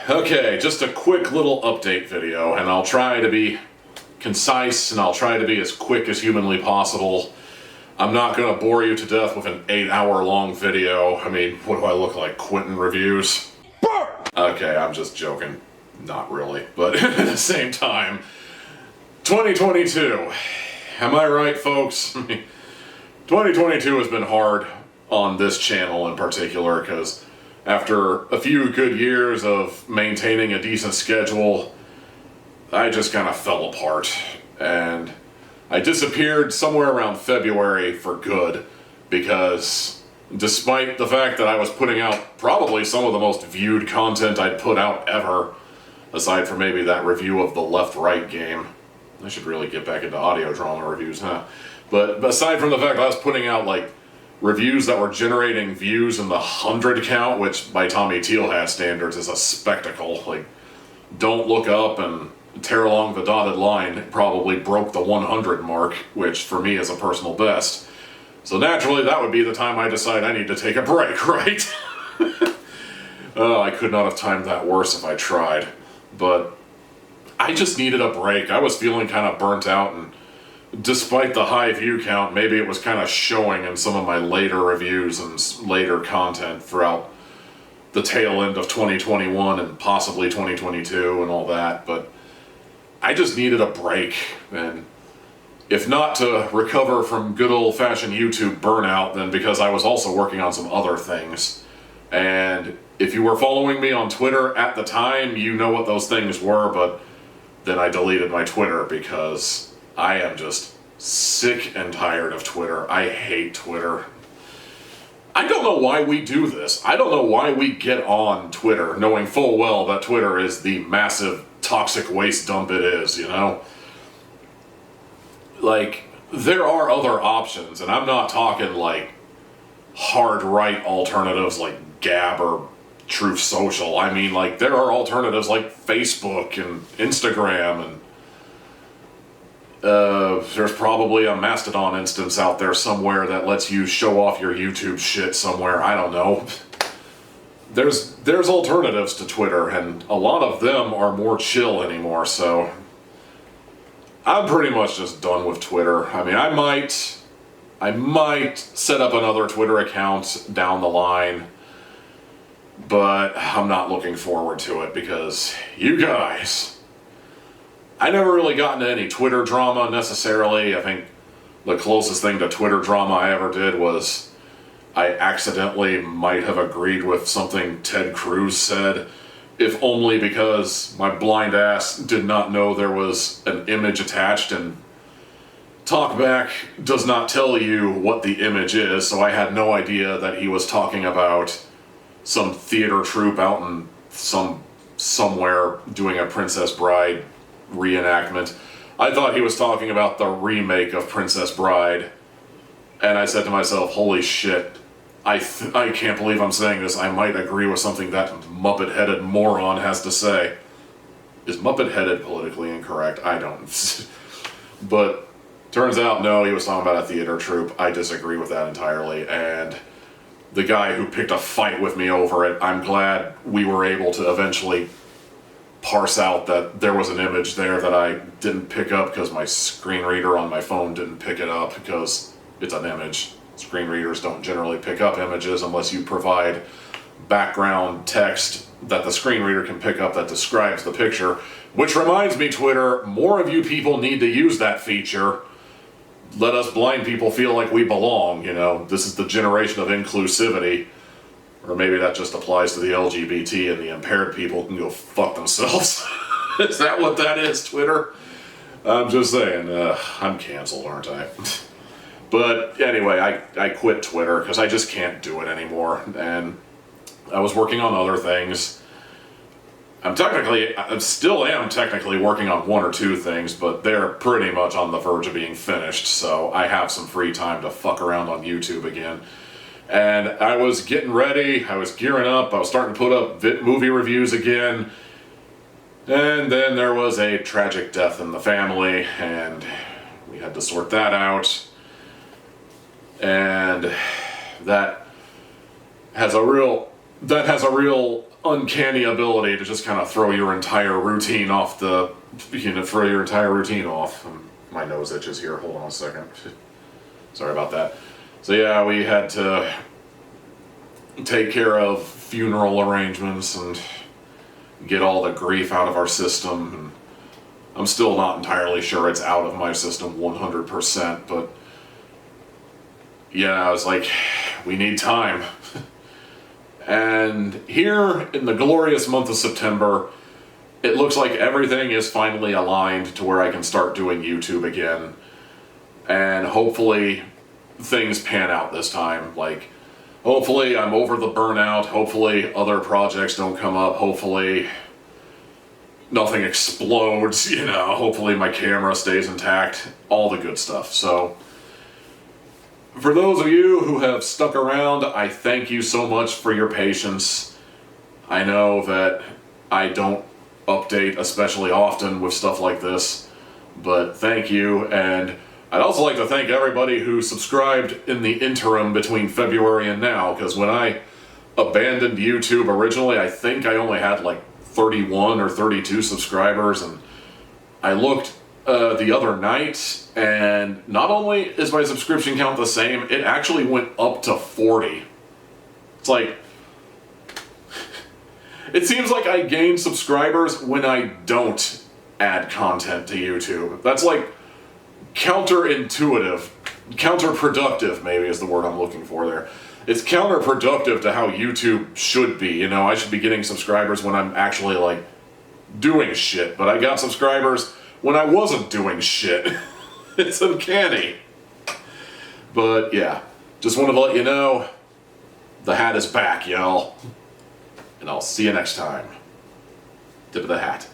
Okay, just a quick little update video, and I'll try to be concise and I'll try to be as quick as humanly possible. I'm not going to bore you to death with an 8-hour long video. I mean, what do I look like, Quentin Reviews? Okay, I'm just joking. Not really, but at the same time, 2022. Am I right, folks? 2022 has been hard on this channel in particular, because after a few good years of maintaining a decent schedule, I just kind of fell apart, and I disappeared somewhere around February for good, because despite the fact that I was putting out probably some of the most viewed content I'd put out ever, aside from maybe that review of the Left-Right game. I should really get back into audio drama reviews, huh? But aside from the fact that I was putting out, like, reviews that were generating views in the 100 count, which by Tommy Tealhat standards is a spectacle. Like, Don't Look Up and Tear Along the Dotted Line probably broke the 100 mark, which for me is a personal best. So naturally, that would be the time I decide I need to take a break, right? Oh, I could not have timed that worse if I tried. But I just needed a break. I was feeling kind of burnt out, and despite the high view count, maybe it was kind of showing in some of my later reviews and later content throughout the tail end of 2021 and possibly 2022 and all that, but I just needed a break, and if not to recover from good old-fashioned YouTube burnout, then because I was also working on some other things. And if you were following me on Twitter at the time, you know what those things were, but then I deleted my Twitter because I am just sick and tired of Twitter. I hate Twitter. I don't know why we do this. I don't know why we get on Twitter, knowing full well that Twitter is the massive toxic waste dump it is, you know? Like, there are other options, and I'm not talking like hard right alternatives like Gab or Truth Social. I mean, like, there are alternatives like Facebook and Instagram, and there's probably a Mastodon instance out there somewhere that lets you show off your YouTube shit somewhere. I don't know. There's alternatives to Twitter, and a lot of them are more chill anymore, so I'm pretty much just done with Twitter. I mean, I might set up another Twitter account down the line, but I'm not looking forward to it because you guys, I never really got into any Twitter drama necessarily. I think the closest thing to Twitter drama I ever did was I accidentally might have agreed with something Ted Cruz said, if only because my blind ass did not know there was an image attached, and TalkBack does not tell you what the image is, so I had no idea that he was talking about some theater troupe out in somewhere doing a Princess Bride reenactment. I thought he was talking about the remake of Princess Bride, and I said to myself, holy shit, I can't believe I'm saying this. I might agree with something that Muppet-headed moron has to say. Is Muppet-headed politically incorrect? I don't. But turns out, no, he was talking about a theater troupe. I disagree with that entirely, and the guy who picked a fight with me over it, I'm glad we were able to eventually parse out that there was an image there that I didn't pick up because my screen reader on my phone didn't pick it up because it's an image. Screen readers don't generally pick up images unless you provide background text that the screen reader can pick up that describes the picture. Which reminds me, Twitter, more of you people need to use that feature. Let us blind people feel like we belong, you know. This is the generation of inclusivity. Or maybe that just applies to the LGBT and the impaired people can go fuck themselves. Is that what that is, Twitter? I'm just saying, I'm canceled, aren't I? But anyway, I quit Twitter because I just can't do it anymore. And I was working on other things. I still am technically working on one or two things, but they're pretty much on the verge of being finished, so I have some free time to fuck around on YouTube again. And I was getting ready, I was gearing up, I was starting to put up movie reviews again, and then there was a tragic death in the family, and we had to sort that out. And that has a real that has a real uncanny ability to just kind of throw your entire routine off the, throw your entire routine off. My nose itches here, hold on a second. Sorry about that. So yeah, we had to take care of funeral arrangements and get all the grief out of our system. And I'm still not entirely sure it's out of my system 100%, but yeah, I was like, we need time. And here in the glorious month of September, it looks like everything is finally aligned to where I can start doing YouTube again. And hopefully things pan out this time. Like, hopefully I'm over the burnout. Hopefully other projects don't come up. Hopefully nothing explodes, Hopefully my camera stays intact. All the good stuff. So, for those of you who have stuck around, I thank you so much for your patience. I know that I don't update especially often with stuff like this, but thank you. And I'd also like to thank everybody who subscribed in the interim between February and now, because when I abandoned YouTube originally, I think I only had like 31 or 32 subscribers, and I looked the other night, and not only is my subscription count the same, it actually went up to 40. It's like, it seems like I gain subscribers when I don't add content to YouTube. That's like counterintuitive, counterproductive maybe is the word I'm looking for there. It's counterproductive to how YouTube should be. I should be getting subscribers when I'm actually like doing shit, but I got subscribers when I wasn't doing shit. It's uncanny. But yeah, just wanted to let you know, the hat is back, y'all. And I'll see you next time. Tip of the hat.